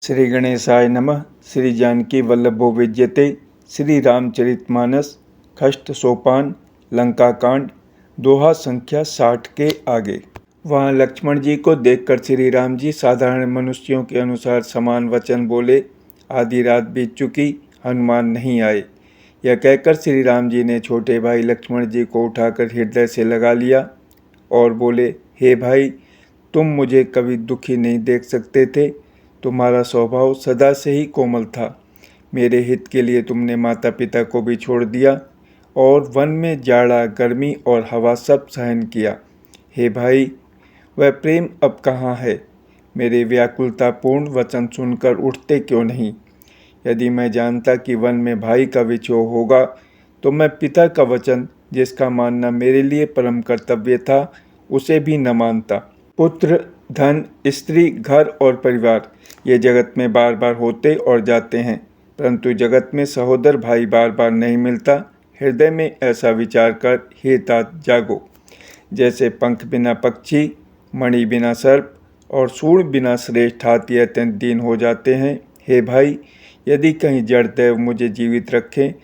श्री गणेशाय नमः। श्री जानकी वल्लभो विद्यते। श्री रामचरितमानस खष्ट सोपान लंका कांड दोहा संख्या 60 के आगे। वहाँ लक्ष्मण जी को देखकर श्री राम जी साधारण मनुष्यों के अनुसार समान वचन बोले। आधी रात बीत चुकी, हनुमान नहीं आए। यह कहकर श्री राम जी ने छोटे भाई लक्ष्मण जी को उठाकर हृदय से लगा लिया और बोले, हे भाई, तुम मुझे कभी दुखी नहीं देख सकते थे। तुम्हारा स्वभाव सदा से ही कोमल था। मेरे हित के लिए तुमने माता पिता को भी छोड़ दिया और वन में जाड़ा, गर्मी और हवा सब सहन किया। हे भाई, वह प्रेम अब कहाँ है? मेरे व्याकुलतापूर्ण वचन सुनकर उठते क्यों नहीं? यदि मैं जानता कि वन में भाई का विछोह होगा तो मैं पिता का वचन, जिसका मानना मेरे लिए परम कर्तव्य था, उसे भी न मानता। पुत्र, धन, स्त्री, घर और परिवार ये जगत में बार बार होते और जाते हैं, परंतु जगत में सहोदर भाई बार बार नहीं मिलता। हृदय में ऐसा विचार कर हे तात जागो। जैसे पंख बिना पक्षी, मणि बिना सर्प और सूंड बिना श्रेष्ठ हाथी अत्यंत दीन हो जाते हैं। हे भाई, यदि कहीं जड़ दैव मुझे जीवित रखे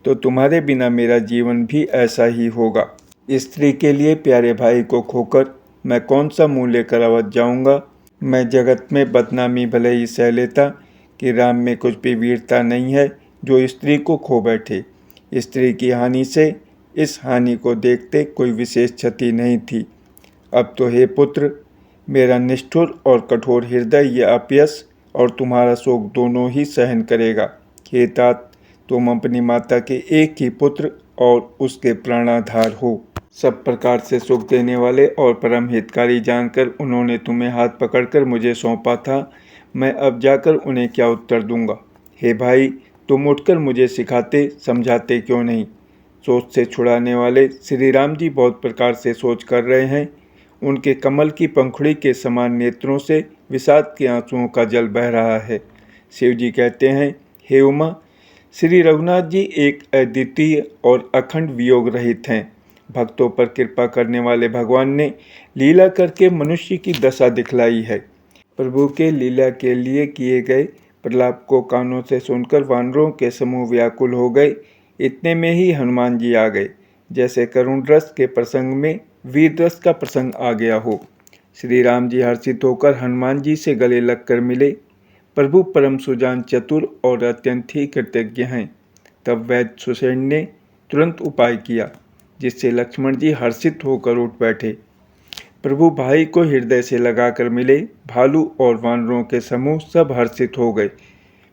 तो तुम्हारे बिना मेरा जीवन भी ऐसा ही होगा। स्त्री के लिए प्यारे भाई को खोकर मैं कौन सा मुँह लेकर अवध जाऊंगा? मैं जगत में बदनामी भले ही सह लेता कि राम में कुछ भी वीरता नहीं है जो स्त्री को खो बैठे। स्त्री की हानि से इस हानि को देखते कोई विशेष क्षति नहीं थी। अब तो हे पुत्र, मेरा निष्ठुर और कठोर हृदय यह अपयश और तुम्हारा शोक दोनों ही सहन करेगा। हे तात, तुम अपनी माता के एक ही पुत्र और उसके प्राणाधार हो। सब प्रकार से सुख देने वाले और परम हितकारी जानकर उन्होंने तुम्हें हाथ पकड़कर मुझे सौंपा था। मैं अब जाकर उन्हें क्या उत्तर दूंगा? हे भाई, तुम उठकर मुझे सिखाते समझाते क्यों नहीं? सोच से छुड़ाने वाले श्री राम जी बहुत प्रकार से सोच कर रहे हैं। उनके कमल की पंखुड़ी के समान नेत्रों से विषाद के आंसुओं का जल बह रहा है। शिव जी कहते हैं, हे उमा, श्री रघुनाथ जी एक अद्वितीय और अखंड वियोग रहित हैं। भक्तों पर कृपा करने वाले भगवान ने लीला करके मनुष्य की दशा दिखलाई है। प्रभु के लीला के लिए किए गए प्रलाप को कानों से सुनकर वानरों के समूह व्याकुल हो गए। इतने में ही हनुमान जी आ गए, जैसे करुण रस के प्रसंग में वीर रस का प्रसंग आ गया हो। श्री राम जी हर्षित होकर हनुमान जी से गले लगकर मिले। प्रभु परम सुजान, चतुर और अत्यंत ही कृतज्ञ हैं। तब वैद्य सुषेण ने तुरंत उपाय किया, जिससे लक्ष्मण जी हर्षित होकर उठ बैठे। प्रभु भाई को हृदय से लगाकर मिले। भालू और वानरों के समूह सब हर्षित हो गए।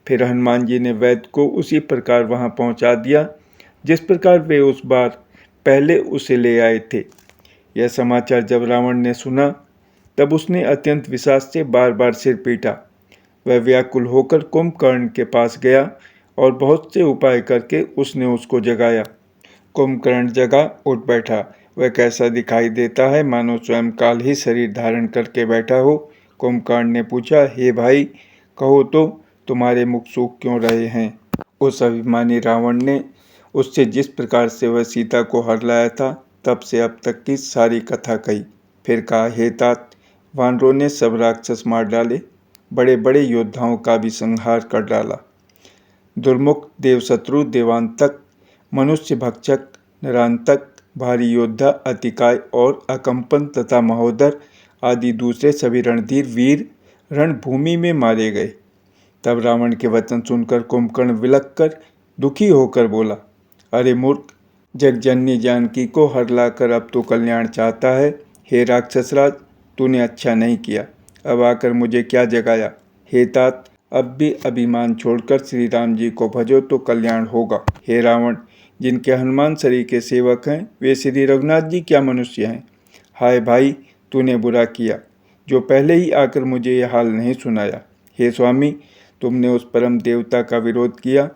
फिर हनुमान जी ने वैद्य को उसी प्रकार वहां पहुंचा दिया जिस प्रकार वे उस बार पहले उसे ले आए थे। यह समाचार जब रावण ने सुना तब उसने अत्यंत विषाद से बार बार सिर पीटा। वह व्याकुल होकर कुंभकर्ण के पास गया और बहुत से उपाय करके उसने उसको जगाया। कुंभकर्ण जगा, उठ बैठा। वह कैसा दिखाई देता है, मानो स्वयं काल ही शरीर धारण करके बैठा हो। कुंभकर्ण ने पूछा, हे भाई, कहो तो तुम्हारे मुख सूख क्यों रहे हैं? उस अभिमानी रावण ने उससे जिस प्रकार से वह सीता को हर लाया था तब से अब तक की सारी कथा कही। फिर कहा, हे तात, वानरों ने सब राक्षस मार डाले, बड़े बड़े योद्धाओं का भी संहार कर डाला। दुर्मुख, देवशत्रु, देवांतक, मनुष्य भक्षक, नरांतक, भारी योद्धा, अतिकाय और अकंपन तथा महोदर आदि दूसरे सभी रणधीर वीर रणभूमि में मारे गए। तब रावण के वचन सुनकर कुंभकर्ण विलख कर दुखी होकर बोला, अरे मूर्ख, जगजननी जानकी को हर लाकर अब तो कल्याण चाहता है। हे राक्षसराज, तूने अच्छा नहीं किया। अब आकर मुझे क्या जगाया? हे तात, अब भी अभिमान छोड़कर श्री राम जी को भजो तो कल्याण होगा। हे रावण, जिनके हनुमान सरी के सेवक हैं, वे श्री रघुनाथ जी क्या मनुष्य हैं? हाय भाई, तूने बुरा किया जो पहले ही आकर मुझे यह हाल नहीं सुनाया। हे स्वामी, तुमने उस परम देवता का विरोध किया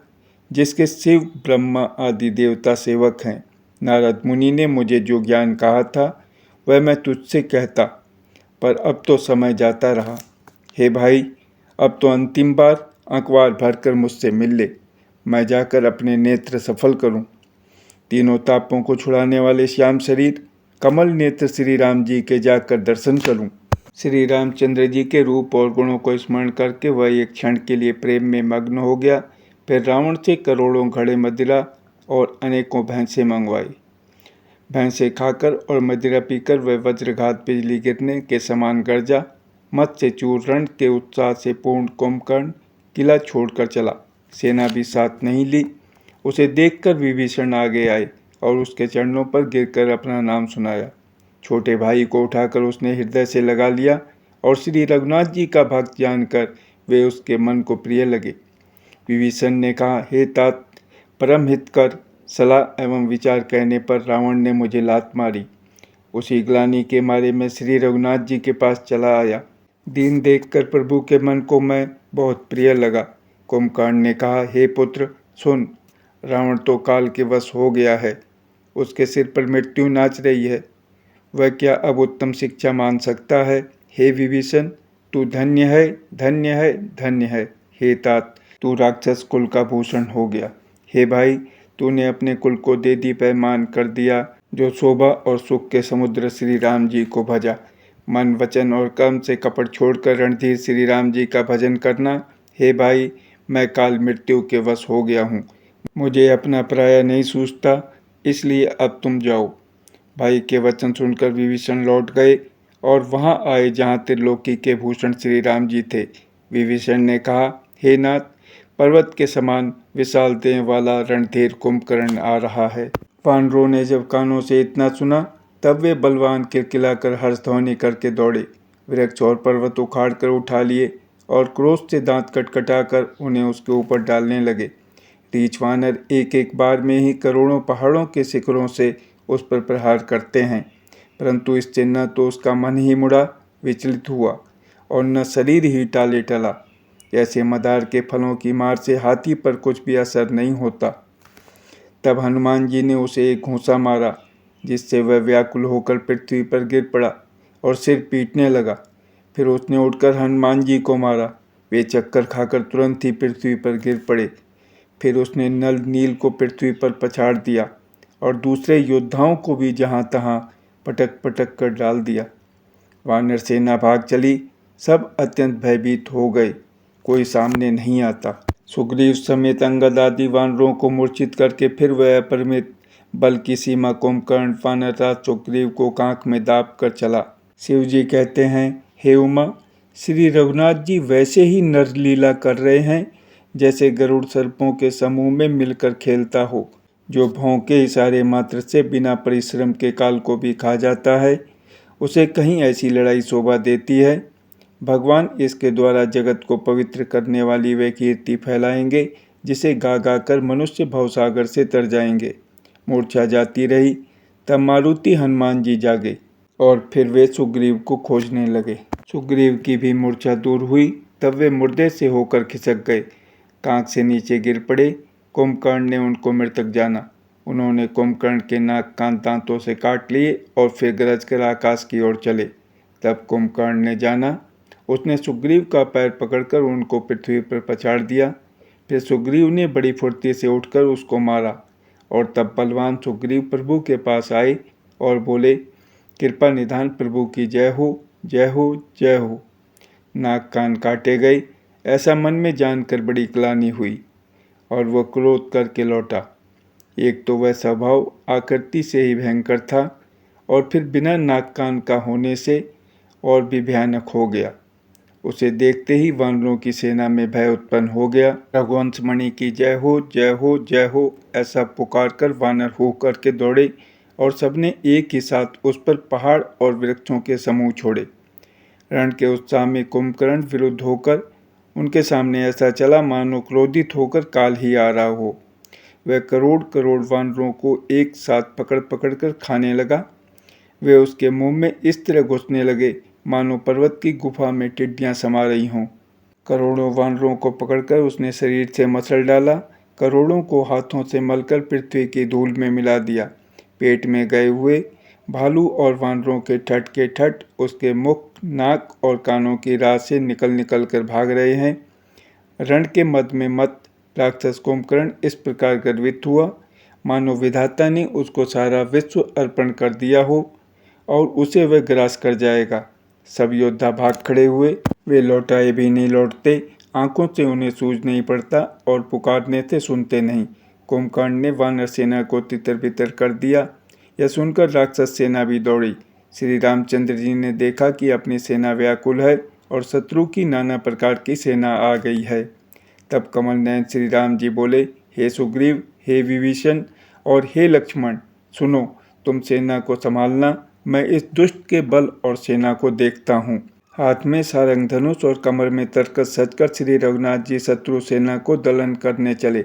जिसके शिव, ब्रह्मा आदि देवता सेवक हैं। नारद मुनि ने मुझे जो ज्ञान कहा था वह मैं तुझसे कहता, पर अब तो समय जाता रहा। हे भाई, अब तो अंतिम बार अखबार भरकर मुझसे मिल ले, मैं जाकर अपने नेत्र सफल करूं। तीनों तापों को छुड़ाने वाले श्याम शरीर कमल नेत्र श्री राम जी के जाकर दर्शन करूं। श्री रामचंद्र जी के रूप और गुणों को स्मरण करके वह एक क्षण के लिए प्रेम में मग्न हो गया। फिर रावण से करोड़ों घड़े मदिरा और अनेकों भैंसें मंगवाई। भैंसें खाकर और मदिरा पीकर वह वज्रघात बिजली गिरने के समान गरजा। मत से चूर रण के उत्साह से पूर्ण कुंभकर्ण किला छोड़कर चला। सेना भी साथ नहीं ली। उसे देखकर विभीषण आगे आए और उसके चरणों पर गिरकर अपना नाम सुनाया। छोटे भाई को उठाकर उसने हृदय से लगा लिया और श्री रघुनाथ जी का भक्त जानकर वे उसके मन को प्रिय लगे। विभीषण ने कहा, हे तात, परम हितकर सलाह एवं विचार कहने पर रावण ने मुझे लात मारी। उसी ग्लानि के मारे मैं श्री रघुनाथ जी के पास चला आया। दीन देखकर प्रभु के मन को मैं बहुत प्रिय लगा। कुंभकर्ण ने कहा, हे पुत्र सुन, रावण तो काल के वश हो गया है। उसके सिर पर मृत्यु नाच रही है। वह क्या अब उत्तम शिक्षा मान सकता है? हे विभीषण, तू धन्य है, धन्य है, धन्य है। हे तात, तू राक्षस कुल का भूषण हो गया। हे भाई, तूने अपने कुल को दे दीप्यमान कर दिया। जो शोभा और सुख के समुद्र श्री राम जी को भजा। मन, वचन और कर्म से कपट छोड़कर रणधीर श्री राम जी का भजन करना। हे भाई, मैं काल मृत्यु के वश हो गया हूँ। मुझे अपना पराया नहीं सूझता, इसलिए अब तुम जाओ। भाई के वचन सुनकर विभीषण लौट गए और वहां आए जहां त्रिलोकी के भूषण श्री राम जी थे। विभीषण ने कहा, हे नाथ, पर्वत के समान विशाल देह वाला रणधीर कुंभकर्ण आ रहा है। वानरों ने जब कानों से इतना सुना तब वे बलवान किलकिलाकर हर्षध्वनि करके दौड़े। वृक्ष और पर्वत उखाड़ कर उठा लिए और क्रोध से दांत कटकटाकर उन्हें उसके ऊपर डालने लगे। रीछ वानर एक एक बार में ही करोड़ों पहाड़ों के शिखरों से उस पर प्रहार करते हैं, परंतु इससे न तो उसका मन ही मुड़ा, विचलित हुआ, और न शरीर ही टाले टला। ऐसे मदार के फलों की मार से हाथी पर कुछ भी असर नहीं होता। तब हनुमान जी ने उसे एक घूंसा मारा, जिससे वह व्याकुल होकर पृथ्वी पर गिर पड़ा और सिर पीटने लगा। फिर उसने उठकर हनुमान जी को मारा। वे चक्कर खाकर तुरंत ही पृथ्वी पर गिर पड़े। फिर उसने नल नील को पृथ्वी पर पछाड़ दिया और दूसरे योद्धाओं को भी जहाँ तहाँ पटक पटक कर डाल दिया। वानर सेना भाग चली। सब अत्यंत भयभीत हो गए। कोई सामने नहीं आता। सुग्रीव समेत अंगद आदि वानरों को मूर्छित करके फिर वह अपरिमित बल की सीमा कुंभकर्ण वानरराज सुग्रीव को कांख में दाब कर चला। शिव जी कहते हैं, हे उमा, श्री रघुनाथ जी वैसे ही नरलीला कर रहे हैं जैसे गरुड़ सर्पों के समूह में मिलकर खेलता हो, जो भौंके इशारे मात्र से बिना परिश्रम के काल को भी खा जाता है। उसे कहीं ऐसी लड़ाई शोभा देती है। भगवान इसके द्वारा जगत को पवित्र करने वाली वे कीर्ति फैलाएंगे, जिसे गा गा कर मनुष्य भवसागर से तर जाएंगे। मूर्छा जाती रही। तब मारुति हनुमान जी जागे और फिर वे सुग्रीव को खोजने लगे। सुग्रीव की भी मूर्छा दूर हुई। तब वे मुर्दे से होकर खिसक गए, कांख से नीचे गिर पड़े। कुंभकर्ण ने उनको मृतक जाना। उन्होंने कुंभकर्ण के नाक कान दांतों से काट लिए और फिर गरज कर आकाश की ओर चले। तब कुंभकर्ण ने जाना। उसने सुग्रीव का पैर पकड़कर उनको पृथ्वी पर पछाड़ दिया। फिर सुग्रीव ने बड़ी फुर्ती से उठकर उसको मारा और तब बलवान सुग्रीव प्रभु के पास आए और बोले, कृपा निधान प्रभु की जय हो, जय हो, जय हो। नाक कान काटे गए, ऐसा मन में जानकर बड़ी ग्लानि हुई और वह क्रोध करके लौटा। एक तो वह स्वभाव आकृति से ही भयंकर था और फिर बिना नाक कान का होने से और भी भयानक हो गया। उसे देखते ही वानरों की सेना में भय उत्पन्न हो गया। रघुवंश मणि की जय हो, जय हो, जय हो, ऐसा पुकार कर वानर हो करके दौड़े और सबने एक ही साथ उस पर पहाड़ और वृक्षों के समूह छोड़े। रण के उत्साह में कुंभकर्ण विरुद्ध होकर उनके सामने ऐसा चला मानो क्रोधित होकर काल ही आ रहा हो। वह करोड़ करोड़ वानरों को एक साथ पकड़ पकड़ कर खाने लगा। वे उसके मुंह में इस तरह घुसने लगे मानो पर्वत की गुफा में टिड्डियां समा रही हों। करोड़ों वानरों को पकड़कर उसने शरीर से मसल डाला। करोड़ों को हाथों से मलकर पृथ्वी की धूल में मिला दिया। पेट में गए हुए भालू और वानरों के ठट के ठट उसके मुख, नाक और कानों की राह से निकल निकल कर भाग रहे हैं। रण के मद में मत राक्षस कुंभकर्ण इस प्रकार गर्वित हुआ मानो विधाता ने उसको सारा विश्व अर्पण कर दिया हो और उसे वह ग्रास कर जाएगा। सब योद्धा भाग खड़े हुए। वे लौटाए भी नहीं लौटते, आंखों से उन्हें सूझ नहीं पड़ता और पुकारने से सुनते नहीं। कुंभकर्ण ने वानर सेना को तितर बितर कर दिया। यह सुनकर राक्षस सेना भी दौड़ी। श्री रामचंद्र जी ने देखा कि अपनी सेना व्याकुल है और शत्रु की नाना प्रकार की सेना आ गई है। तब कमल नयन श्री राम जी बोले, हे सुग्रीव, हे विभीषण और हे लक्ष्मण, सुनो, तुम सेना को संभालना, मैं इस दुष्ट के बल और सेना को देखता हूँ। हाथ में सारंग धनुष और कमर में तरकस सजकर श्री रघुनाथ जी शत्रु सेना को दलन करने चले।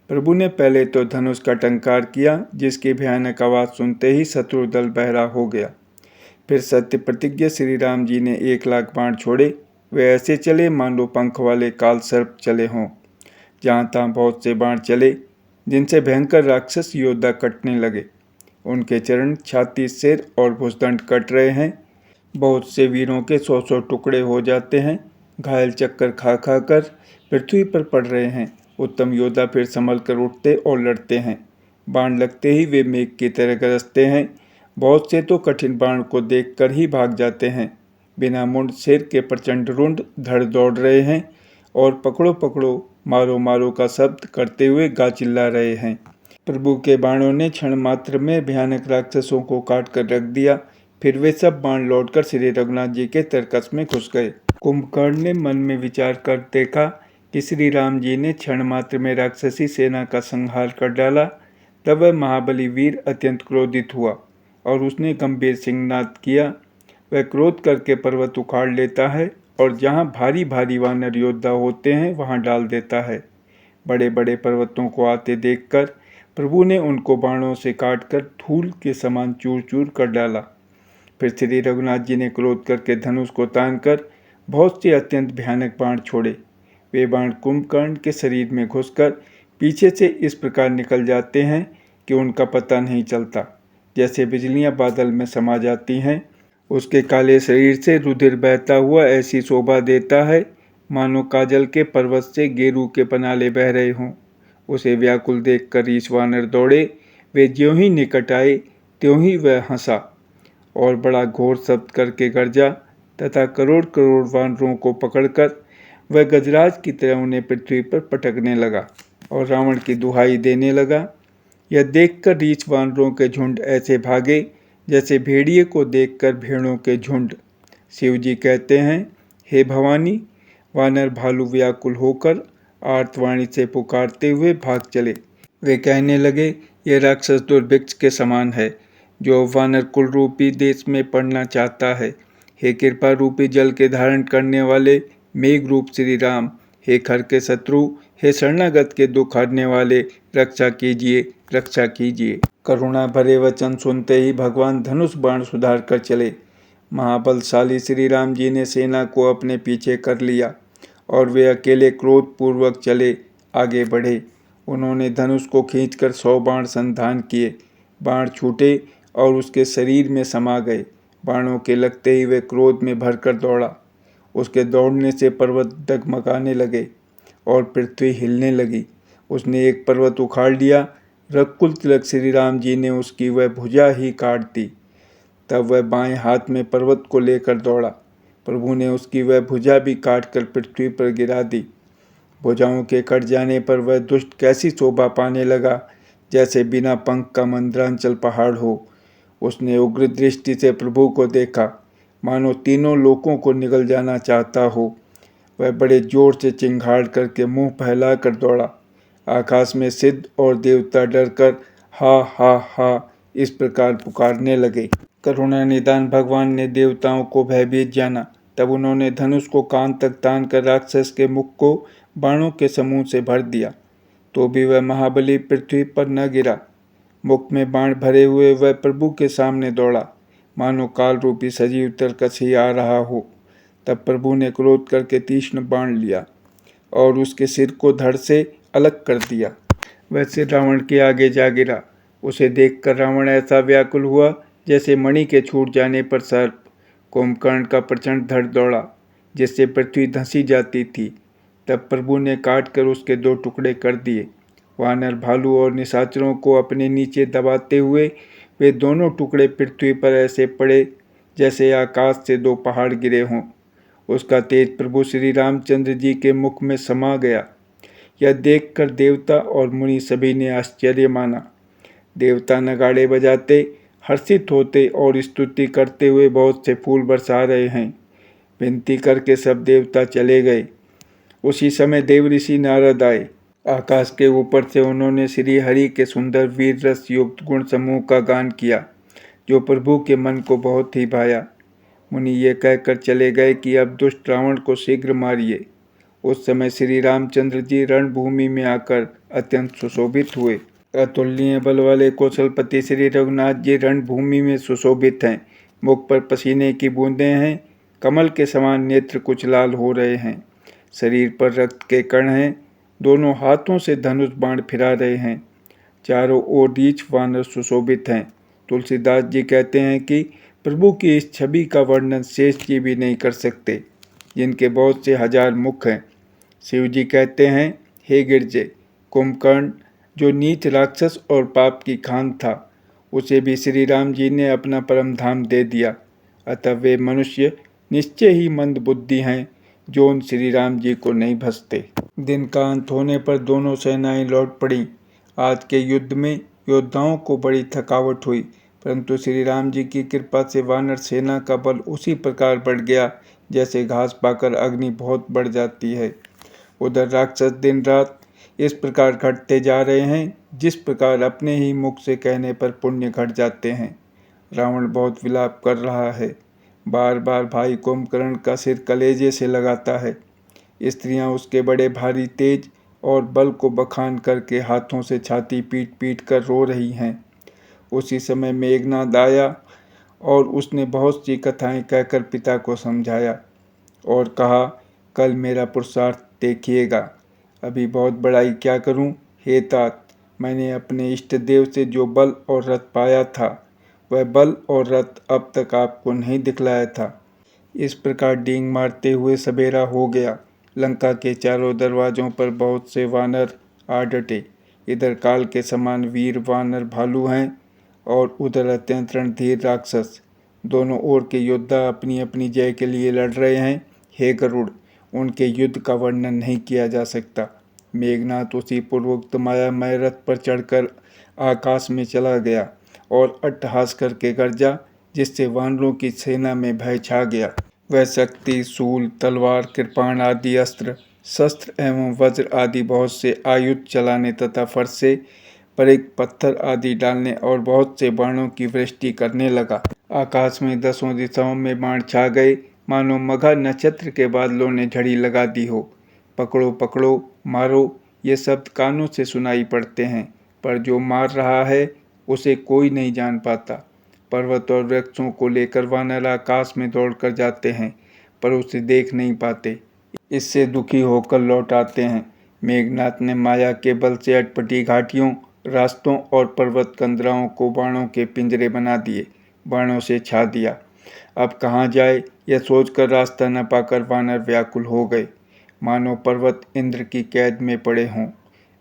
प्रभु ने पहले तो धनुष का टंकार किया, जिसकी भयानक आवाज सुनते ही शत्रु दल बहरा हो गया। फिर सत्य प्रतिज्ञ श्री राम जी ने 1,00,000 बाण छोड़े। वे ऐसे चले मानो पंख वाले काल सर्प चले हों। जहाँ तहाँ बहुत से बाण चले, जिनसे भयंकर राक्षस योद्धा कटने लगे। उनके चरण, छाती, सिर और भुजदंड कट रहे हैं। बहुत से वीरों के 100-100 टुकड़े हो जाते हैं। घायल चक्कर खा खा कर पृथ्वी पर पड़ रहे हैं। उत्तम योद्धा फिर संभल कर उठते और लड़ते हैं। बाण लगते ही वे मेघ की तरह गरजते हैं। बहुत से तो कठिन बाण को देखकर ही भाग जाते हैं। बिना मुंड सिर के प्रचंड रुंड धड़ दौड़ रहे हैं और पकड़ो पकड़ो, मारो मारो का शब्द करते हुए गा चिल्ला रहे हैं। प्रभु के बाणों ने क्षण मात्र में भयानक राक्षसों को काट कर रख दिया। फिर वे सब बाण लौटकर श्री रघुनाथ जी के तरकस में घुस गए। कुंभकर्ण ने मन में विचार कर देखा कि श्री राम जी ने क्षण मात्र में राक्षसी सेना का संहार कर डाला। तब वह महाबली वीर अत्यंत क्रोधित हुआ और उसने गंभीर सिंहनाद किया। वह क्रोध करके पर्वत उखाड़ लेता है और जहाँ भारी भारी वानर योद्धा होते हैं वहाँ डाल देता है। बड़े बड़े पर्वतों को आते देखकर प्रभु ने उनको बाणों से काटकर धूल के समान चूर चूर कर डाला। फिर श्री रघुनाथ जी ने क्रोध करके धनुष को तानकर बहुत से अत्यंत भयानक बाण छोड़े। वे बाण कुंभकर्ण के शरीर में घुसकर पीछे से इस प्रकार निकल जाते हैं कि उनका पता नहीं चलता। जैसे बिजलियां बादल में समा जाती हैं। उसके काले शरीर से रुधिर बहता हुआ ऐसी शोभा देता है मानो काजल के पर्वत से गेरू के पनाले बह रहे हों। उसे व्याकुल देखकर रीछ वानर दौड़े। वे ज्यों ही निकट आए त्यों ही वह हंसा और बड़ा घोर शब्द करके गरजा तथा करोड़ करोड़ वानरों को पकड़कर वह गजराज की तरह उन्हें पृथ्वी पर पटकने लगा और रावण की दुहाई देने लगा। यह देखकर रीछ वानरों के झुंड ऐसे भागे जैसे भेड़िए को देखकर भेड़ों के झुंड। शिव जी कहते हैं, हे भवानी, वानर भालू व्याकुल होकर आर्तवाणी से पुकारते हुए भाग चले। वे कहने लगे, यह राक्षस दुर्भिक्ष के समान है जो वानर कुल रूपी देश में पड़ना चाहता है। हे कृपा रूपी जल के धारण करने वाले मेघ रूप श्री राम, हे खर के शत्रु, हे शरणागत के दुख हरने वाले, रक्षा कीजिए, रक्षा कीजिए। करुणा भरे वचन सुनते ही भगवान धनुष बाण सुधार कर चले। महाबलशाली श्री राम जी ने सेना को अपने पीछे कर लिया और वे अकेले क्रोध पूर्वक चले आगे बढ़े। उन्होंने धनुष को खींचकर 100 बाण संधान किए। बाण छूटे और उसके शरीर में समा गए। बाणों के लगते ही वे क्रोध में भरकर दौड़ा। उसके दौड़ने से पर्वत डगमगाने लगे और पृथ्वी हिलने लगी। उसने एक पर्वत उखाड़ लिया। रघुकुल तिलक श्री राम जी ने उसकी वह भुजा ही काट दी। तब वह बाएं हाथ में पर्वत को लेकर दौड़ा। प्रभु ने उसकी वह भुजा भी काट कर पृथ्वी पर गिरा दी। भुजाओं के कट जाने पर वह दुष्ट कैसी शोभा पाने लगा, जैसे बिना पंख का मंद्रांचल पहाड़ हो। उसने उग्र दृष्टि से प्रभु को देखा, मानो तीनों लोकों को निगल जाना चाहता हो। वह बड़े जोर से चिंगाड़ करके मुंह फैला कर दौड़ा। आकाश में सिद्ध और देवता डरकर हा हा हा इस प्रकार पुकारने लगे। करुणा निदान भगवान ने देवताओं को भयभीत जाना। तब उन्होंने धनुष को कान तक तान कर राक्षस के मुख को बाणों के समूह से भर दिया, तो भी वह महाबली पृथ्वी पर न गिरा। मुख में बाण भरे हुए वह प्रभु के सामने दौड़ा, मानो काल रूपी सजीव तरकस ही आ रहा हो। तब प्रभु ने क्रोध करके तीक्ष्ण बाण लिया और उसके सिर को धड़ से अलग कर दिया। वह सिर रावण के आगे जा गिरा। उसे देखकर रावण ऐसा व्याकुल हुआ जैसे मणि के छूट जाने पर सर्प। कुंभकर्ण का प्रचंड धड़ दौड़ा, जिससे पृथ्वी धंसी जाती थी। तब प्रभु ने काट कर उसके 2 टुकड़े कर दिए। वानर, भालू और निशाचरों को अपने नीचे दबाते हुए वे दोनों टुकड़े पृथ्वी पर ऐसे पड़े जैसे आकाश से दो पहाड़ गिरे हों। उसका तेज प्रभु श्री रामचंद्र जी के मुख में समा गया। यह देखकर देवता और मुनि सभी ने आश्चर्य माना। देवता नगाड़े बजाते, हर्षित होते और स्तुति करते हुए बहुत से फूल बरसा रहे हैं। विनती करके सब देवता चले गए। उसी समय देव ऋषि नारद आए। आकाश के ऊपर से उन्होंने श्री हरि के सुंदर वीर रस युक्त गुण समूह का गान किया, जो प्रभु के मन को बहुत ही भाया। मुनि ये कहकर चले गए कि अब दुष्ट रावण को शीघ्र मारिए। उस समय श्री रामचंद्र जी रणभूमि में आकर अत्यंत सुशोभित हुए। अतुलनीय बल वाले कौशलपति श्री रघुनाथ जी रणभूमि में सुशोभित हैं। मुख पर पसीने की बूंदें हैं। कमल के समान नेत्र कुछ लाल हो रहे हैं। शरीर पर रक्त के कण हैं। दोनों हाथों से धनुष बाण फिरा रहे हैं। चारों ओर रीछ वानर सुशोभित हैं। तुलसीदास जी कहते हैं कि प्रभु की इस छवि का वर्णन शेष जी भी नहीं कर सकते, जिनके बहुत से हजार मुख हैं। शिव जी कहते हैं, हे गिरजे, कुंभकर्ण जो नीच राक्षस और पाप की खान था, उसे भी श्री राम जी ने अपना परम धाम दे दिया। अतः वे मनुष्य निश्चय ही मंद बुद्धि हैं, जो उन श्री राम जी को नहीं भजते। दिन का अंत होने पर दोनों सेनाएं लौट पड़ी। आज के युद्ध में योद्धाओं को बड़ी थकावट हुई, परंतु श्री राम जी की कृपा से वानर सेना का बल उसी प्रकार बढ़ गया जैसे घास पाकर अग्नि बहुत बढ़ जाती है। उधर राक्षस दिन रात इस प्रकार घटते जा रहे हैं, जिस प्रकार अपने ही मुख से कहने पर पुण्य घट जाते हैं। रावण बहुत विलाप कर रहा है। बार बार भाई कुंभकर्ण का सिर कलेजे से लगाता है। स्त्रियां उसके बड़े भारी तेज और बल को बखान करके हाथों से छाती पीट पीट कर रो रही हैं। उसी समय मेघनाद आया और उसने बहुत सी कथाएं कहकर पिता को समझाया और कहा, कल मेरा पुरुषार्थ देखिएगा। अभी बहुत बड़ाई क्या करूं? हे तात, मैंने अपने इष्ट देव से जो बल और रथ पाया था, वह बल और रथ अब तक आपको नहीं दिखलाया था। इस प्रकार डींग मारते हुए सवेरा हो गया। लंका के चारों दरवाजों पर बहुत से वानर आ डटे। इधर काल के समान वीर वानर भालू हैं और उधर अत्यंत रणधीर राक्षस। दोनों ओर के योद्धा अपनी अपनी जय के लिए लड़ रहे हैं। हे गरुड़, उनके युद्ध का वर्णन नहीं किया जा सकता। मेघनाथ उसी पूर्वोक्त मायामय रथ पर चढ़कर आकाश में चला गया और अट्टहास करके गरजा, जिससे वानरों की सेना में भय छा गया। वह शक्ति, शूल, तलवार, कृपाण आदि अस्त्र शस्त्र एवं वज्र आदि बहुत से आयुध चलाने तथा फरसे, परिघ, पत्थर आदि डालने और बहुत से बाणों की वृष्टि करने लगा। आकाश में दसों दिशाओं में बाण छा गए, मानो मघा नक्षत्र के बादलों ने झड़ी लगा दी हो। पकड़ो पकड़ो, मारो, ये शब्द कानों से सुनाई पड़ते हैं, पर जो मार रहा है उसे कोई नहीं जान पाता। पर्वत और वृक्षों को लेकर वानर आकाश में दौड़कर जाते हैं, पर उसे देख नहीं पाते। इससे दुखी होकर लौट आते हैं। मेघनाथ ने माया के बल से अटपटी घाटियों, रास्तों और पर्वत कंदराओं को बाणों के पिंजरे बना दिए, बाणों से छा दिया। अब कहाँ जाए, यह सोचकर रास्ता न पाकर वानर व्याकुल हो गए, मानो पर्वत इंद्र की कैद में पड़े हों।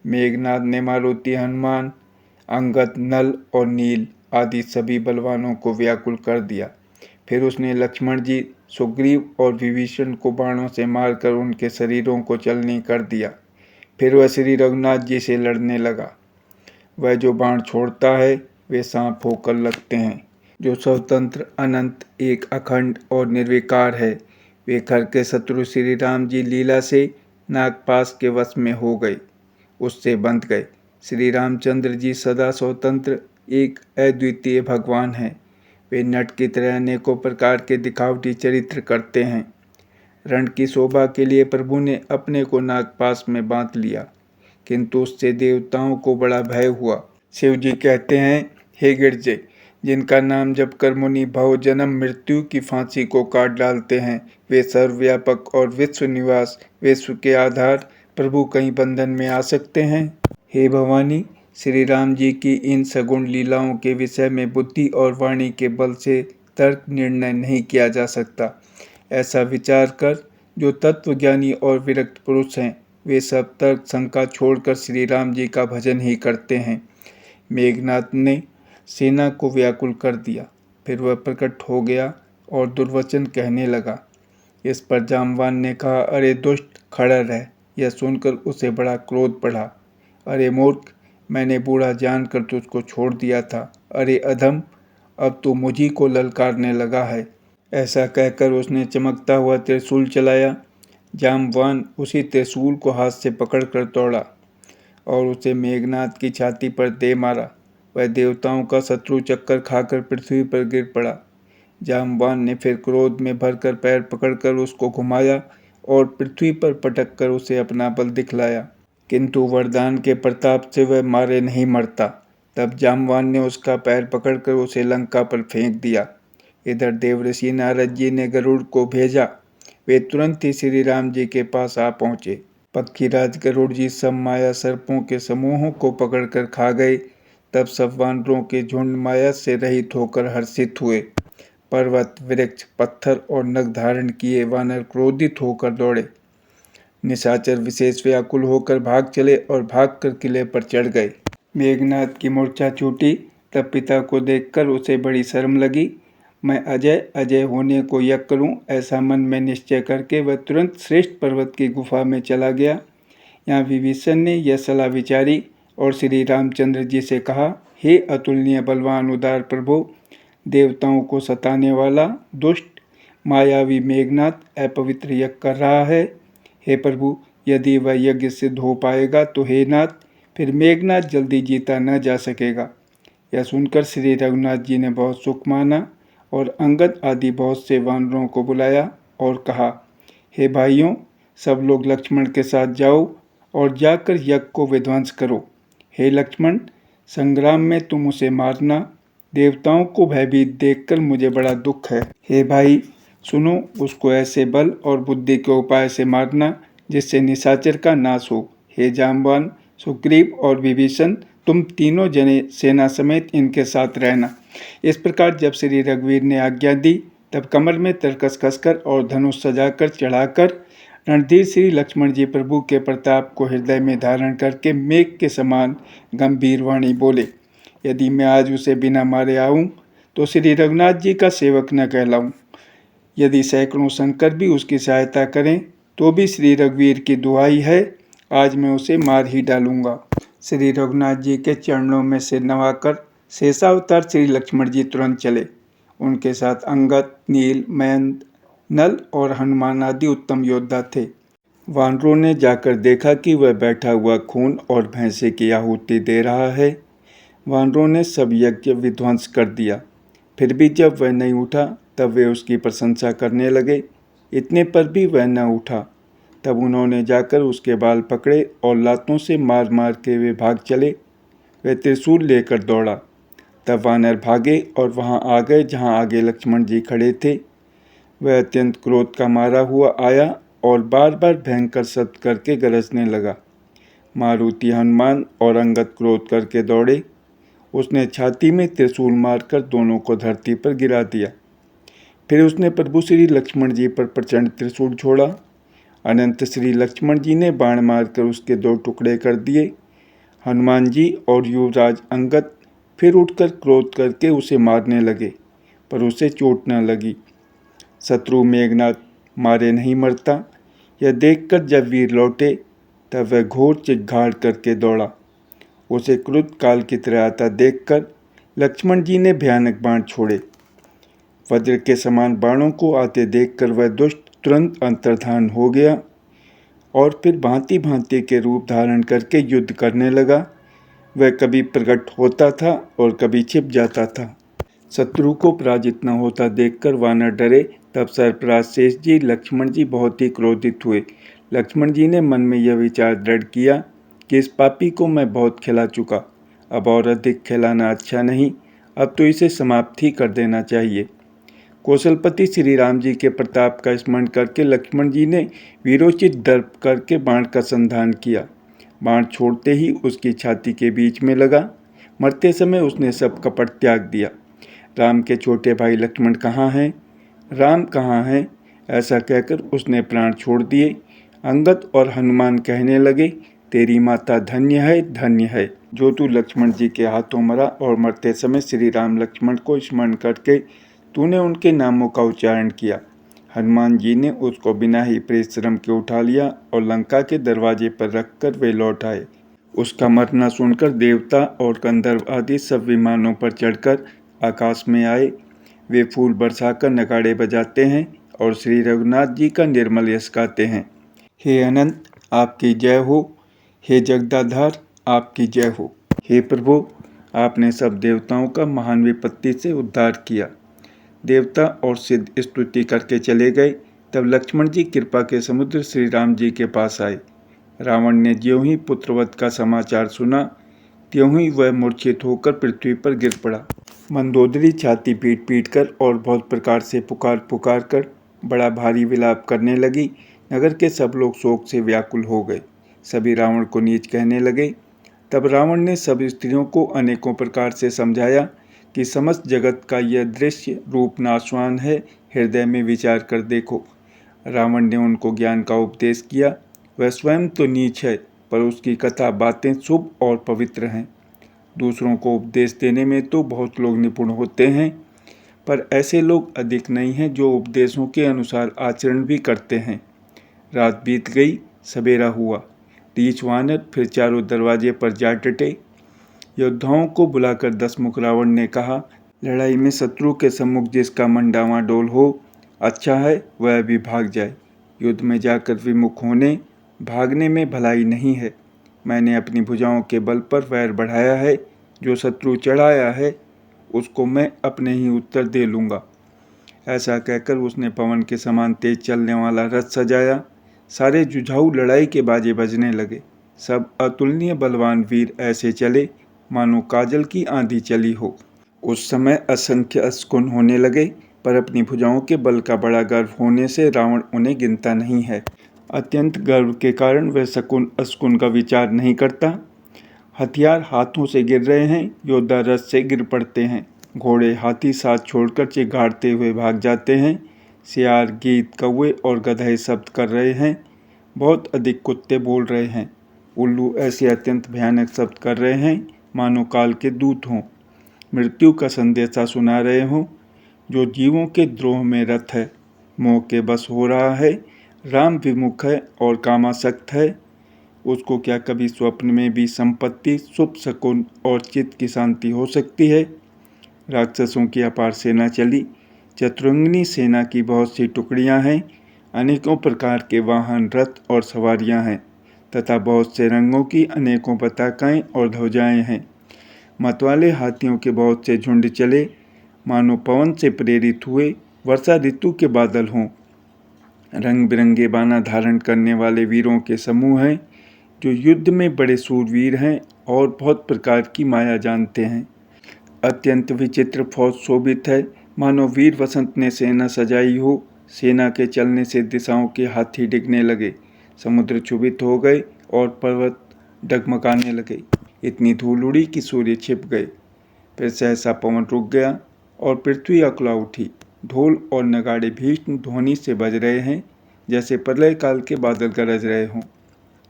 मेघनाथ ने मारुति, हनुमान, अंगद, नल और नील आदि सभी बलवानों को व्याकुल कर दिया। फिर उसने लक्ष्मण जी, सुग्रीव और विभीषण को बाणों से मारकर उनके शरीरों को चलनी कर दिया। फिर वह श्री रघुनाथ जी से लड़ने लगा। वह जो बाण छोड़ता है वे सांप होकर लगते हैं। जो स्वतंत्र, अनंत, एक अखंड और निर्विकार है, वे घर के शत्रु श्री राम जी लीला से नागपाश के वश में हो गए, उससे बंध गए। श्री रामचंद्र जी सदा स्वतंत्र एक अद्वितीय भगवान हैं। वे नट की तरह अनेकों प्रकार के दिखावटी चरित्र करते हैं। रण की शोभा के लिए प्रभु ने अपने को नागपाश में बांध लिया, किंतु उससे देवताओं को बड़ा भय हुआ। शिव जी कहते हैं, हे गिरजे, जिनका नाम जप कर मुनि भव जन्म मृत्यु की फांसी को काट डालते हैं, वे सर्वव्यापक और विश्व निवास, विश्व के आधार प्रभु कहीं बंधन में आ सकते हैं? हे भवानी, श्री राम जी की इन सगुण लीलाओं के विषय में बुद्धि और वाणी के बल से तर्क निर्णय नहीं किया जा सकता। ऐसा विचार कर जो तत्वज्ञानी और विरक्त पुरुष हैं, वे सब तर्क शंका छोड़कर श्री राम जी का भजन ही करते हैं। मेघनाथ ने सेना को व्याकुल कर दिया। फिर वह प्रकट हो गया और दुर्वचन कहने लगा। इस पर जामवान ने कहा, अरे दुष्ट, खड़ा रह। यह सुनकर उसे बड़ा क्रोध बढ़ा। अरे मूर्ख, मैंने बूढ़ा जानकर तुझको छोड़ दिया था। अरे अधम, अब तू मुझी को ललकारने लगा है। ऐसा कहकर उसने चमकता हुआ त्रिशूल चलाया। जामवान उसी त्रिशूल को हाथ से पकड़कर दौड़ा और उसे मेघनाद की छाती पर दे मारा। वह देवताओं का शत्रु चक्कर खाकर पृथ्वी पर गिर पड़ा। जामवान ने फिर क्रोध में भरकर पैर पकड़कर उसको घुमाया और पृथ्वी पर पटक कर उसे अपना बल दिखलाया, किंतु वरदान के प्रताप से वह मारे नहीं मरता। तब जामवान ने उसका पैर पकड़कर उसे लंका पर फेंक दिया। इधर देवऋषि नारद जी ने गरुड़ को भेजा। वे तुरंत ही श्री राम जी के पास आ पहुँचे। पक्षीराज गरुड़ जी सब माया सर्पों के समूहों को पकड़कर खा गए। तब सब वानरों के झुंड माया से रहित होकर हर्षित हुए। पर्वत, वृक्ष, पत्थर और नख धारण किए वानर क्रोधित होकर दौड़े। निशाचर विशेष व्याकुल होकर भाग चले और भागकर किले पर चढ़ गए। मेघनाद की मूर्छा छूटी। तब पिता को देखकर उसे बड़ी शर्म लगी। मैं अजय अजय होने को यज्ञ करूं, ऐसा मन में निश्चय करके वह तुरंत श्रेष्ठ पर्वत की गुफा में चला गया। यहाँ विभीषण ने यह सलाह विचारी और श्री रामचंद्र जी से कहा, हे अतुलनीय बलवान उदार प्रभु, देवताओं को सताने वाला दुष्ट मायावी मेघनाद अपवित्र यज्ञ कर रहा है। हे प्रभु, यदि वह यज्ञ सिद्ध हो पाएगा तो हे नाथ, फिर मेघनाद जल्दी जीता न जा सकेगा। यह सुनकर श्री रघुनाथ जी ने बहुत सुख माना और अंगद आदि बहुत से वानरों को बुलाया और कहा, हे भाइयों, सब लोग लक्ष्मण के साथ जाओ और जाकर यज्ञ को विध्वंस करो। हे लक्ष्मण, संग्राम में तुम उसे मारना। देवताओं को भयभीत देखकर मुझे बड़ा दुख है। हे भाई सुनो, उसको ऐसे बल और बुद्धि के उपाय से मारना जिससे निशाचर का नाश हो। हे जाम्बान, सुग्रीव और विभीषण, तुम तीनों जने सेना समेत इनके साथ रहना। इस प्रकार जब श्री रघुवीर ने आज्ञा दी, तब कमर में तरकस कसकर और धनुष सजाकर चढ़ाकर रणधीर श्री लक्ष्मण जी प्रभु के प्रताप को हृदय में धारण करके मेघ के समान गंभीर वाणी बोले, यदि मैं आज उसे बिना मारे आऊं तो श्री रघुनाथ जी का सेवक न कहलाऊं। यदि सैकड़ों शंकर भी उसकी सहायता करें तो भी श्री रघुवीर की दुहाई है, आज मैं उसे मार ही डालूंगा। श्री रघुनाथ जी के चरणों में सिर नवाकर शेषावतार श्री लक्ष्मण जी तुरंत चले। उनके साथ अंगद, नील, मयंत, नल और हनुमान आदि उत्तम योद्धा थे। वानरों ने जाकर देखा कि वह बैठा हुआ खून और भैंसे की आहुति दे रहा है। वानरों ने सब यज्ञ विध्वंस कर दिया। फिर भी जब वह नहीं उठा तब वे उसकी प्रशंसा करने लगे। इतने पर भी वह न उठा। तब उन्होंने जाकर उसके बाल पकड़े और लातों से मार मार के वे भाग चले। वह त्रिशूल लेकर दौड़ा। तब वानर भागे और वहां आ गए जहां आगे लक्ष्मण जी खड़े थे। वह अत्यंत क्रोध का मारा हुआ आया और बार बार भयंकर शब्द करके गरजने लगा। मारुति, हनुमान और अंगद क्रोध करके दौड़े। उसने छाती में त्रिशूल मारकर दोनों को धरती पर गिरा दिया। फिर उसने प्रभु श्री लक्ष्मण जी पर प्रचंड त्रिशूल छोड़ा। अनंत श्री लक्ष्मण जी ने बाण मारकर उसके दो टुकड़े कर दिए। हनुमान जी और युवराज अंगद फिर उठकर क्रोध करके उसे मारने लगे, पर उसे चोट न लगी। शत्रु मेघनाद मारे नहीं मरता, यह देखकर जब वीर लौटे तब वह घोर चित्गाड़ करके दौड़ा। उसे क्रुद्ध काल की तरह आता देखकर लक्ष्मण जी ने भयानक बाण छोड़े। वज्र के समान बाणों को आते देखकर वह दुष्ट तुरंत अंतर्धान हो गया और फिर भांति भांति के रूप धारण करके युद्ध करने लगा। वह कभी प्रकट होता था और कभी छिप जाता था। शत्रु को पराजित न होता देखकर वानर डरे। तब सर्पराज शेष जी, लक्ष्मण जी बहुत ही क्रोधित हुए। लक्ष्मण जी ने मन में यह विचार दृढ़ किया कि इस पापी को मैं बहुत खिला चुका, अब और अधिक खिलाना अच्छा नहीं, अब तो इसे समाप्त ही कर देना चाहिए। कौशलपति श्री राम जी के प्रताप का स्मरण करके लक्ष्मण जी ने वीरोचित दर्प करके बाण का संधान किया। बाण छोड़ते ही उसकी छाती के बीच में लगा। मरते समय उसने सब कपट त्याग दिया। राम के छोटे भाई लक्ष्मण कहाँ हैं? राम कहाँ हैं? ऐसा कहकर उसने प्राण छोड़ दिए। अंगद और हनुमान कहने लगे, तेरी माता धन्य है जो तू लक्ष्मण जी के हाथों मरा और मरते समय श्री राम लक्ष्मण को स्मरण करके तूने उनके नामों का उच्चारण किया। हनुमान जी ने उसको बिना ही परिश्रम के उठा लिया और लंका के दरवाजे पर रखकर वे लौट आए। उसका मरना सुनकर देवता और गंधर्व आदि सब विमानों पर चढ़कर आकाश में आए। वे फूल बरसाकर नगाड़े बजाते हैं और श्री रघुनाथ जी का निर्मल यश गाते हैं। हे अनंत, आपकी जय हो। हे जगदाधार, आपकी जय हो। हे प्रभु, आपने सब देवताओं का महान विपत्ति से उद्धार किया। देवता और सिद्ध स्तुति करके चले गए। तब लक्ष्मण जी कृपा के समुद्र श्री राम जी के पास आए। रावण ने ज्यों ही पुत्रवध का समाचार सुना, त्यों ही वह मूर्छित होकर पृथ्वी पर गिर पड़ा। मंदोदरी छाती पीट पीट कर और बहुत प्रकार से पुकार पुकार कर बड़ा भारी विलाप करने लगी। नगर के सब लोग शोक से व्याकुल हो गए। सभी रावण को नीच कहने लगे। तब रावण ने सब स्त्रियों को अनेकों प्रकार से समझाया कि समस्त जगत का यह दृश्य रूप नाशवान है, हृदय में विचार कर देखो। रावण ने उनको ज्ञान का उपदेश किया। वह स्वयं तो नीच है, पर उसकी कथा बातें शुभ और पवित्र हैं। दूसरों को उपदेश देने में तो बहुत लोग निपुण होते हैं, पर ऐसे लोग अधिक नहीं हैं जो उपदेशों के अनुसार आचरण भी करते हैं। रात बीत गई, सवेरा हुआ। रीछ वानर फिर चारों दरवाजे पर जा डटे। योद्धाओं को बुलाकर दसमुख रावण ने कहा, लड़ाई में शत्रु के सम्मुख जिसका मन डावाडोल हो, अच्छा है वह अभी भाग जाए। युद्ध में जाकर विमुख होने भागने में भलाई नहीं है। मैंने अपनी भुजाओं के बल पर वैर बढ़ाया है। जो शत्रु चढ़ाया है उसको मैं अपने ही उत्तर दे लूँगा। ऐसा कहकर उसने पवन के समान तेज चलने वाला रथ सजाया। सारे जुझाऊ लड़ाई के बाजे बजने लगे। सब अतुलनीय बलवान वीर ऐसे चले मानो काजल की आंधी चली हो। उस समय असंख्य अश्कुन होने लगे, पर अपनी भुजाओं के बल का बड़ा गर्व होने से रावण उन्हें गिनता नहीं है। अत्यंत गर्व के कारण वह शकुन अश्कुन का विचार नहीं करता। हथियार हाथों से गिर रहे हैं, योद्धा रथ से गिर पड़ते हैं। घोड़े हाथी साथ छोड़कर चिघाड़ते हुए भाग जाते हैं। सियार, गीत, कौवे और गधे शब्द कर रहे हैं। बहुत अधिक कुत्ते बोल रहे हैं। उल्लू ऐसे अत्यंत भयानक शब्द कर रहे हैं मानो काल के दूत हों, मृत्यु का संदेशा सुना रहे हों। जो जीवों के द्रोह में रत है, मोह के बस हो रहा है, राम विमुख है और कामासक्त है, उसको क्या कभी स्वप्न में भी संपत्ति, शुभ शकुन और चित्त की शांति हो सकती है। राक्षसों की अपार सेना चली। चतुरंगिनी सेना की बहुत सी टुकड़ियां हैं। अनेकों प्रकार के वाहन, रथ और सवारियां हैं तथा बहुत से रंगों की अनेकों पताकाएं और ध्वजाएं हैं। मतवाले हाथियों के बहुत से झुंड चले, मानो पवन से प्रेरित हुए वर्षा ऋतु के बादल हों। रंग बिरंगे बाना धारण करने वाले वीरों के समूह हैं, जो युद्ध में बड़े सूरवीर हैं और बहुत प्रकार की माया जानते हैं। अत्यंत विचित्र फौज शोभित है, मानो वीर वसंत ने सेना सजाई हो। सेना के चलने से दिशाओं के हाथी डिगने लगे, समुद्र क्षुभित हो गए और पर्वत डगमगाने लगे। इतनी धूल उड़ी कि सूर्य छिप गए। फिर सहसा पवन रुक गया और पृथ्वी अकुला उठी। ढोल और नगाड़े भीषण ध्वनि से बज रहे हैं, जैसे प्रलय काल के बादल गरज रहे हों।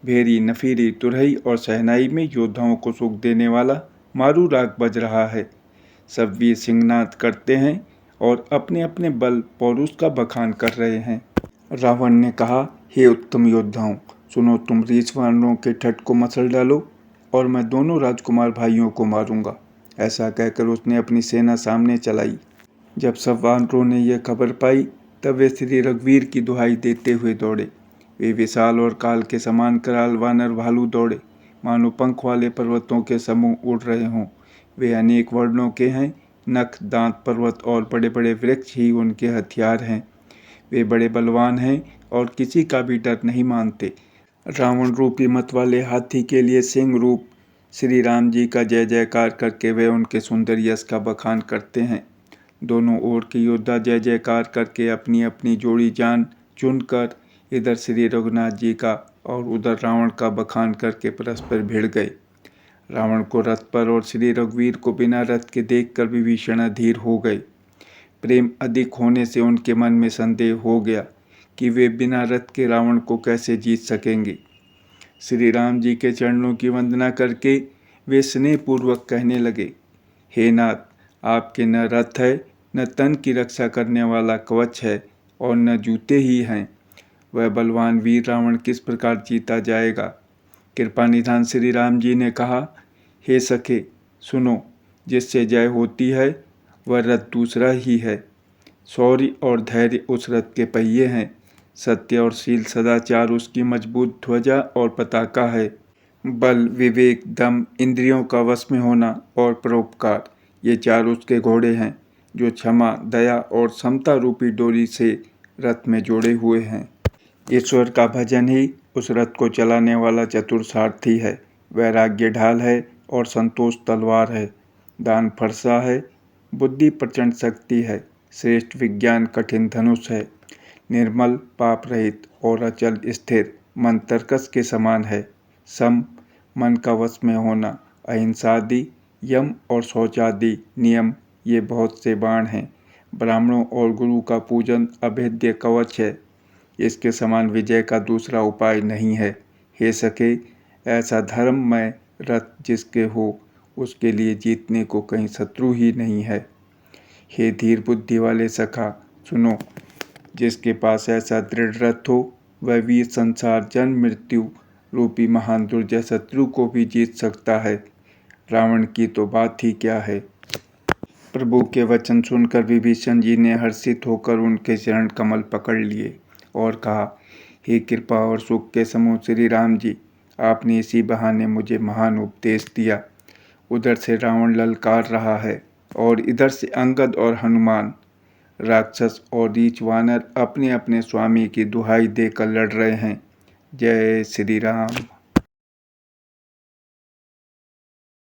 भेरी, नफीरी, तुरही और शहनाई में योद्धाओं को सुख देने वाला मारू राग बज रहा है। सब वीर सिंहनाद करते हैं और अपने अपने बल पौरुष का बखान कर रहे हैं। रावण ने कहा, हे उत्तम योद्धाओं, सुनो, तुम रीछ वानरों के ठट को मसल डालो और मैं दोनों राजकुमार भाइयों को मारूंगा। ऐसा कहकर उसने अपनी सेना सामने चलाई। जब सब वानरों ने यह खबर पाई, तब वे श्री रघुवीर की दुहाई देते हुए दौड़े। वे विशाल और काल के समान कराल वानर भालू दौड़े, मानो पंख वाले पर्वतों के समूह उड़ रहे हों। वे अनेक वर्णों के हैं, नख, दांत, पर्वत और बड़े बड़े वृक्ष ही उनके हथियार हैं। वे बड़े बलवान हैं और किसी का भी डर नहीं मानते। रावण रूपी मत वाले हाथी के लिए सिंह रूप श्री राम जी का जय जयकार करके वे उनके सुंदर यश का बखान करते हैं। दोनों ओर के योद्धा जय जयकार करके अपनी अपनी जोड़ी जान चुनकर इधर श्री रघुनाथ जी का और उधर रावण का बखान करके परस्पर भिड़ गए। रावण को रथ पर और श्री रघुवीर को बिना रथ के देखकर विभीषण अधीर हो गए। प्रेम अधिक होने से उनके मन में संदेह हो गया कि वे बिना रथ के रावण को कैसे जीत सकेंगे। श्री राम जी के चरणों की वंदना करके वे स्नेहपूर्वक कहने लगे, हे नाथ, आपके न रथ है न तन की रक्षा करने वाला कवच है और न जूते ही हैं। वह बलवान वीर रावण किस प्रकार जीता जाएगा? कृपा निधान श्री राम जी ने कहा, हे सखे सुनो, जिससे जय होती है वह रथ दूसरा ही है। शौर्य और धैर्य उस रथ के पहिए हैं। सत्य और शील सदाचार उसकी मजबूत ध्वजा और पताका है। बल, विवेक, दम, इंद्रियों का वश में होना और परोपकार, ये चार उसके घोड़े हैं जो क्षमा, दया और समता रूपी डोरी से रथ में जोड़े हुए हैं। ईश्वर का भजन ही उस रथ को चलाने वाला चतुर सारथी है। वैराग्य ढाल है और संतोष तलवार है। दान फरसा है, बुद्धि प्रचंड शक्ति है। श्रेष्ठ विज्ञान कठिन धनुष है। निर्मल, पाप रहित और अचल स्थिर मन तरकस के समान है। सम, मन का वश में होना, अहिंसादि, यम और शौचादि नियम, ये बहुत से बाण हैं। ब्राह्मणों और गुरु का पूजन अभेद्य कवच है। इसके समान विजय का दूसरा उपाय नहीं है। हे सखे, ऐसा धर्ममय रथ जिसके हो, उसके लिए जीतने को कहीं शत्रु ही नहीं है। हे धीर बुद्धि वाले सखा, सुनो, जिसके पास ऐसा दृढ़ रथ हो, वह वीर संसार जन्म मृत्यु रूपी महान दुर्जय शत्रु को भी जीत सकता है। रावण की तो बात ही क्या है। प्रभु के वचन सुनकर विभीषण जी ने हर्षित होकर उनके चरण कमल पकड़ लिए और कहा, हे कृपा और सुख के समूह श्री राम जी, आपने इसी बहाने मुझे महान उपदेश दिया। उधर से रावण ललकार रहा है और इधर से अंगद और हनुमान, राक्षस और रीछ वानर अपने अपने स्वामी की दुहाई देकर लड़ रहे हैं। जय श्री राम।